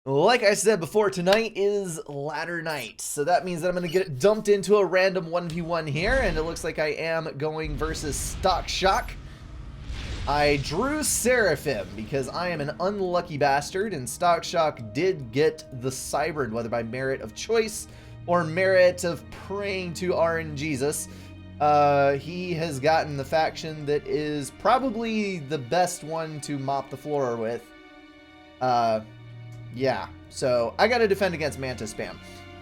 Like I said before, tonight is ladder night, so that means that I'm going to get dumped into a random 1v1 here, and it looks like I am going versus Stock Shock. I drew Seraphim because I am an unlucky bastard, and Stock Shock did get the Cybrid, whether by merit of choice or merit of praying to RNJesus. He has gotten the faction that is probably the best one to mop the floor with. Yeah, so I gotta defend against Manta spam.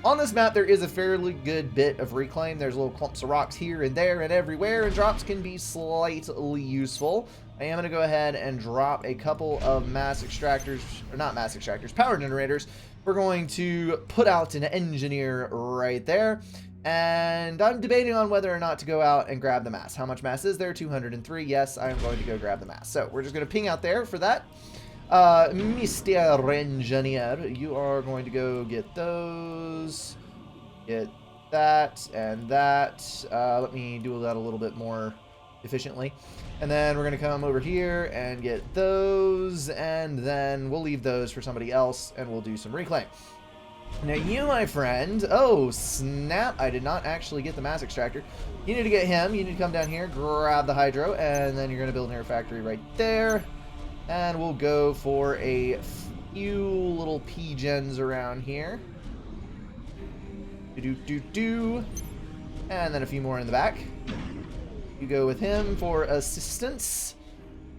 On this map, there is a fairly good bit of reclaim. There's little clumps of rocks here and there and everywhere, and drops can be slightly useful. I am gonna go ahead and drop a couple of mass extractors, or not mass extractors, power generators. We're going to put out an engineer right there, and I'm debating on whether or not to go out and grab the mass. How much mass is there? 203. Yes, I'm going to go grab the mass. So we're just gonna ping out there for that. Mr. Engineer, you are going to go get those, get that, and that. Let me do that a little bit more efficiently. And then we're going to come over here and get those, and then we'll leave those for somebody else, and we'll do some reclaim. Now you, my friend, oh, snap, I did not actually get the mass extractor. You need to get him. You need to come down here, grab the hydro, and then you're going to build an air factory right there. And we'll go for a few little P-gens around here. Do-do-do-do. And then a few more in the back. You go with him for assistance.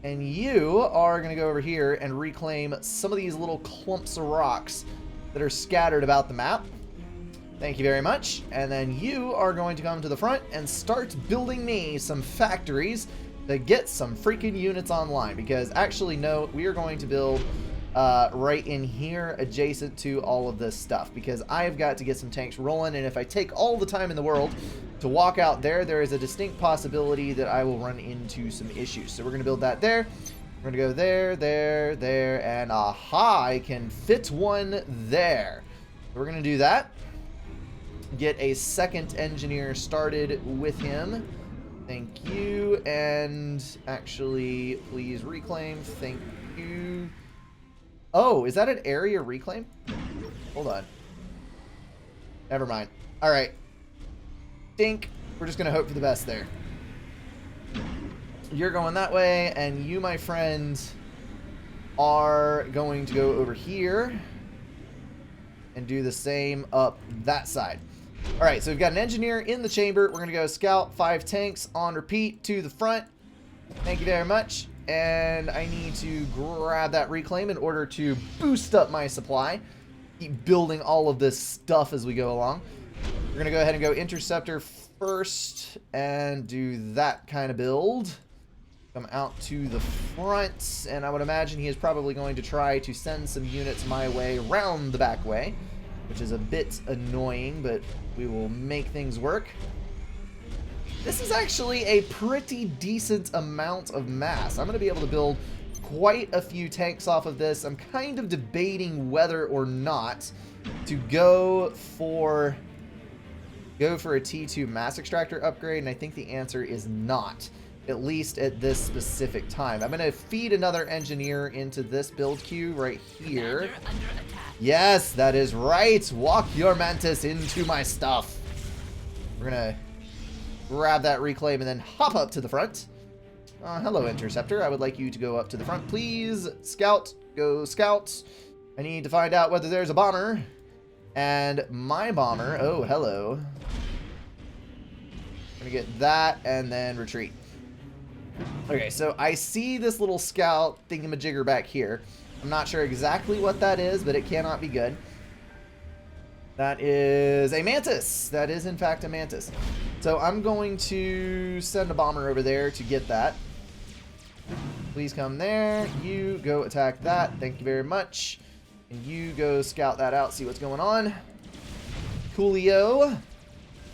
And you are going to go over here and reclaim some of these little clumps of rocks that are scattered about the map. Thank you very much. And then you are going to come to the front and start building me some factories to get some freaking units online, because actually no, we are going to build right in here adjacent to all of this stuff, because I've got to get some tanks rolling, and if I take all the time in the world to walk out there, there is a distinct possibility that I will run into some issues. So we're going to build that there. We're going to go there, there, there, and aha, I can fit one there. So we're going to do that. Get a second engineer started with him. Thank you, and actually, please reclaim. Thank you. Oh, is that an area reclaim? Hold on. Never mind. All right. Think we're just gonna hope for the best there. You're going that way, and you, my friend, are going to go over here and do the same up that side. All right, so we've got an engineer in the chamber. We're going to go scout 5 tanks on repeat to the front. Thank you very much. And I need to grab that reclaim in order to boost up my supply. Keep building all of this stuff as we go along. We're going to go ahead and go interceptor first and do that kind of build. Come out to the front, and I would imagine he is probably going to try to send some units my way round the back way, which is a bit annoying, but we will make things work. This is actually a pretty decent amount of mass. I'm going to be able to build quite a few tanks off of this. I'm kind of debating whether or not to go for a T2 mass extractor upgrade, and I think the answer is not, at least at this specific time. I'm going to feed another engineer into this build queue right here. Yes, that is right. Walk your mantis into my stuff. We're going to grab that reclaim and then hop up to the front. Hello, Interceptor. I would like you to go up to the front, please. Scout. Go scout. I need to find out whether there's a bomber. And my bomber. Oh, hello. I'm going to get that and then retreat. Okay, so I see this little scout thingamajigger back here. I'm not sure exactly what that is, but it cannot be good. That is a mantis. That is, in fact, a mantis. So I'm going to send a bomber over there to get that. Please come there. You go attack that. Thank you very much. And you go scout that out, see what's going on. Coolio.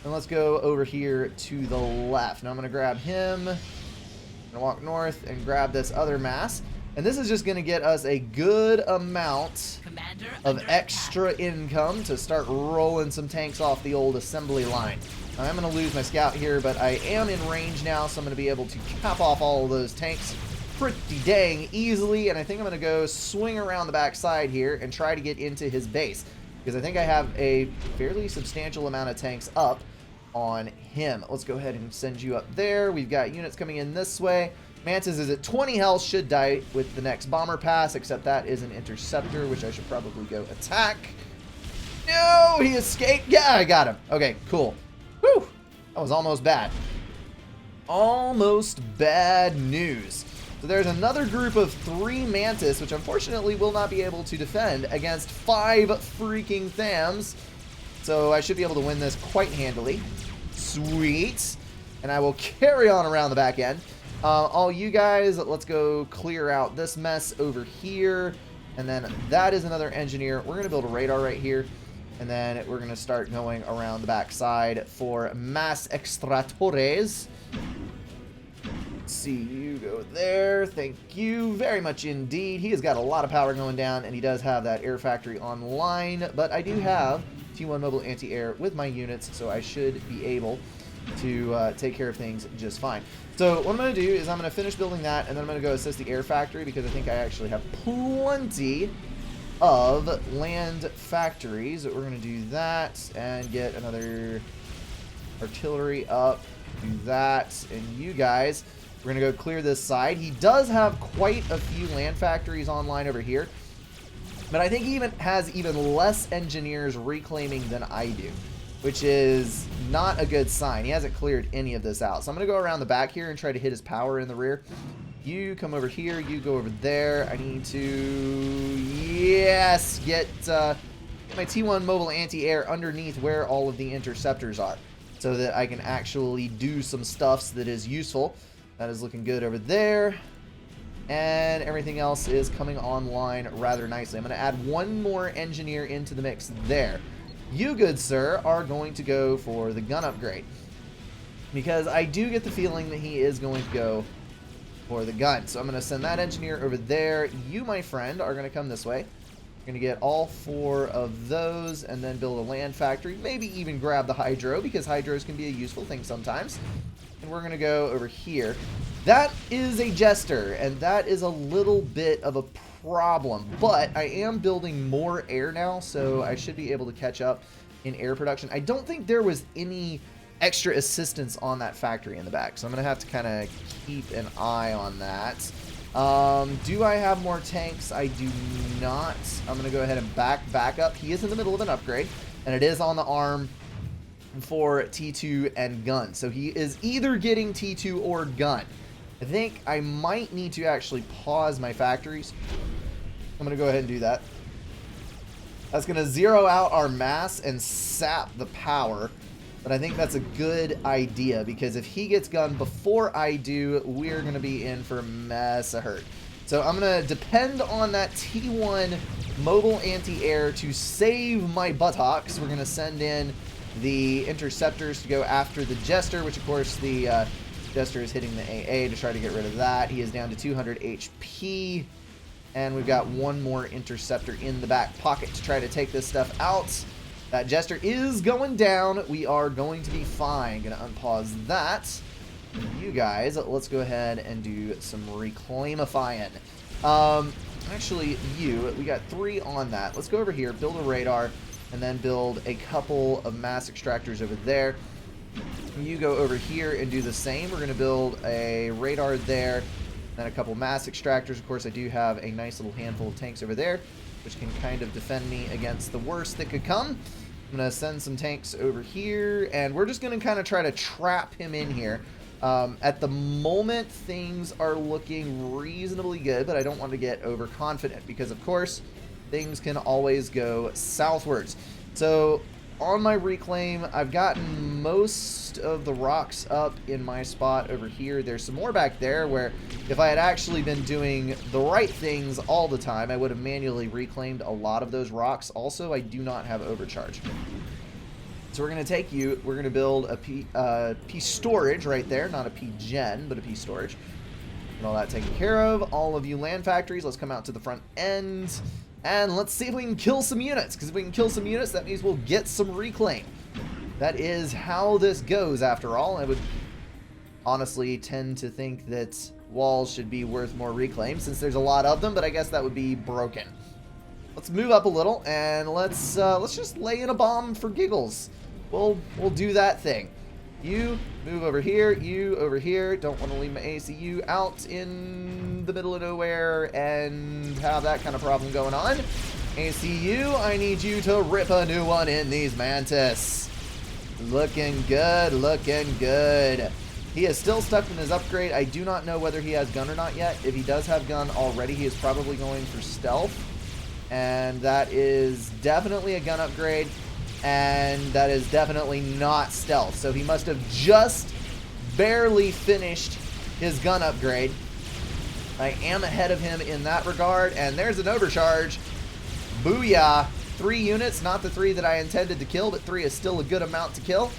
And let's go over here to the left. Now I'm going to grab him. I'm going to walk north and grab this other mass. And this is just going to get us a good amount of extra income to start rolling some tanks off the old assembly line. Now, I'm going to lose my scout here, but I am in range now, so I'm going to be able to cap off all of those tanks. pretty dang easily, and I think I'm going to go swing around the back side here and try to get into his base, because I think I have a fairly substantial amount of tanks up on him. Let's go ahead and send you up there. We've got units coming in this way. Mantis is at 20 health, should die with the next bomber pass, except that is an interceptor, which I should probably go attack. No, he escaped. Yeah, I got him. Okay, cool. Whew, that was almost bad. Almost bad news. So there's another group of 3 Mantis, which unfortunately will not be able to defend against 5 freaking Thams. So I should be able to win this quite handily. Sweet. And I will carry on around the back end. All you guys, let's go clear out this mess over here. And then that is another engineer. We're going to build a radar right here. And then we're going to start going around the back side for mass extractores. See you go there. Thank you very much indeed. He has got a lot of power going down, and he does have that air factory online. But I do have T1 mobile anti-air with my units, so I should be able to take care of things just fine. So what I'm going to do is I'm going to finish building that, and then I'm going to go assist the air factory, because I think I actually have plenty of land factories. We're going to do that and get another artillery up. Do that, and you guys, we're going to go clear this side. He does have quite a few land factories online over here, but I think he has even less engineers reclaiming than I do, which is not a good sign. He hasn't cleared any of this out. So I'm going to go around the back here and try to hit his power in the rear. You come over here. You go over there. I need to, yes, get my T1 mobile anti-air underneath where all of the interceptors are, so that I can actually do some stuff that is useful. That is looking good over there. And everything else is coming online rather nicely. I'm going to add one more engineer into the mix there. You, good sir, are going to go for the gun upgrade, because I do get the feeling that he is going to go for the gun. So I'm going to send that engineer over there. You, my friend, are going to come this way. We're going to get all 4 of those and then build a land factory. Maybe even grab the hydro, because hydros can be a useful thing sometimes. And we're going to go over here. That is a jester, and that is a little bit of a problem. But I am building more air now, so I should be able to catch up in air production. I don't think there was any extra assistance on that factory in the back, so I'm going to have to kind of keep an eye on that. Do I have more tanks? I do not. I'm going to go ahead and back up. He is in the middle of an upgrade, and it is on the arm for T2 and gun. So he is either getting T2 or gun. I think I might need to actually pause my factories. I'm going to go ahead and do that. That's going to zero out our mass and sap the power. But I think that's a good idea, because if he gets gun before I do, we're going to be in for a mess of hurt. So I'm going to depend on that T1 mobile anti-air to save my buttocks. We're going to send in the interceptors to go after the jester, which of course the jester is hitting the AA to try to get rid of that. He is down to 200 HP. And we've got one more interceptor in the back pocket to try to take this stuff out. That jester is going down. We are going to be fine. Going to unpause that. You guys, let's go ahead and do some reclaimifying. Actually, we got 3 on that. Let's go over here, build a radar, and then build a couple of mass extractors over there. You go over here and do the same. We're going to build a radar there, then a couple mass extractors. Of course, I do have a nice little handful of tanks over there, which can kind of defend me against the worst that could come. I'm going to send some tanks over here, and we're just going to kind of try to trap him in here. At the moment, things are looking reasonably good, but I don't want to get overconfident, because, of course, things can always go southwards. So on my reclaim, I've gotten most of the rocks up in my spot over here. There's some more back there where if I had actually been doing the right things all the time, I would have manually reclaimed a lot of those rocks. Also, I do not have overcharge. So we're going to take you, we're going to build a P storage right there, not a P gen, but a P storage. And all that taken care of. All of you land factories, let's come out to the front end. And let's see if we can kill some units, because if we can kill some units, that means we'll get some reclaim. That is how this goes, after all. I would honestly tend to think that walls should be worth more reclaim since there's a lot of them, but I guess that would be broken. Let's move up a little and let's just lay in a bomb for giggles. We'll do that thing. You move over here, you over here. Don't want to leave my ACU out in the middle of nowhere and have that kind of problem going on. ACU, I need you to rip a new one in these Mantis. Looking good, looking good. He is still stuck in his upgrade. I do not know whether he has gun or not yet. If he does have gun already, he is probably going for stealth. And that is definitely a gun upgrade. And that is definitely not stealth. So he must have just barely finished his gun upgrade. I am ahead of him in that regard. And there's an overcharge. Booyah. 3 units, not the 3 that I intended to kill, but 3 is still a good amount to kill.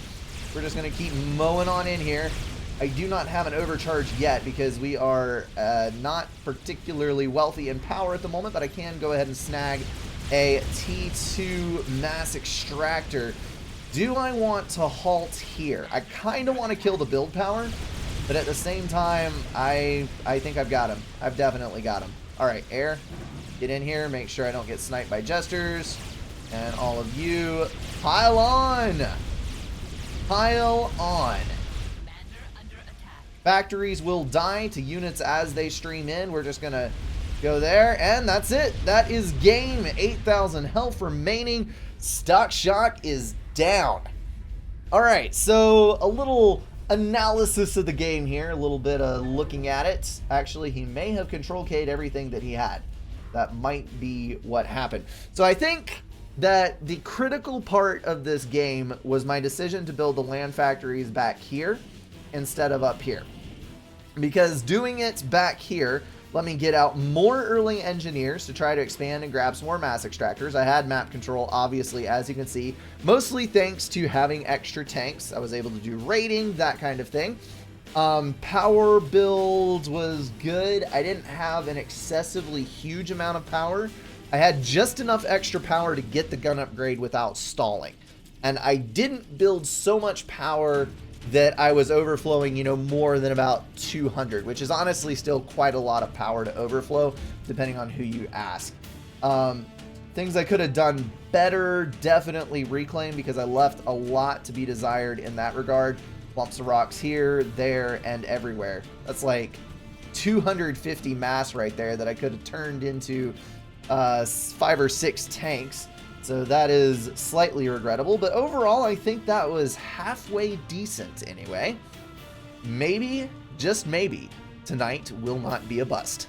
We're just going to keep mowing on in here. I do not have an overcharge yet because we are not particularly wealthy in power at the moment, but I can go ahead and snag a T2 mass extractor. Do I want to halt here? I kind of want to kill the build power, but at the same time, I think I've got him. I've definitely got him. All right, air, get in here. Make sure I don't get sniped by jesters. And all of you, pile on! Pile on. Factories will die to units as they stream in. We're just going to go there, and that's it. That is game. 8,000 health remaining. Stock shock is down. All right, so a little analysis of the game here, a little bit of looking at it. Actually, he may have control K'd everything that he had. That might be what happened. So I think that the critical part of this game was my decision to build the land factories back here instead of up here. Because doing it back here let me get out more early engineers to try to expand and grab some more mass extractors. I had map control, obviously, as you can see, mostly thanks to having extra tanks. I was able to do raiding, that kind of thing. Power build was good. I didn't have an excessively huge amount of power. I had just enough extra power to get the gun upgrade without stalling. And I didn't build so much power that I was overflowing, you know, more than about 200, which is honestly still quite a lot of power to overflow, depending on who you ask. Things I could have done better, definitely reclaim, because I left a lot to be desired in that regard. Lumps of rocks here, there, and everywhere. That's like 250 mass right there that I could have turned into 5 or 6 tanks. So that is slightly regrettable, but overall I think that was halfway decent anyway. Maybe, just maybe, tonight will not be a bust.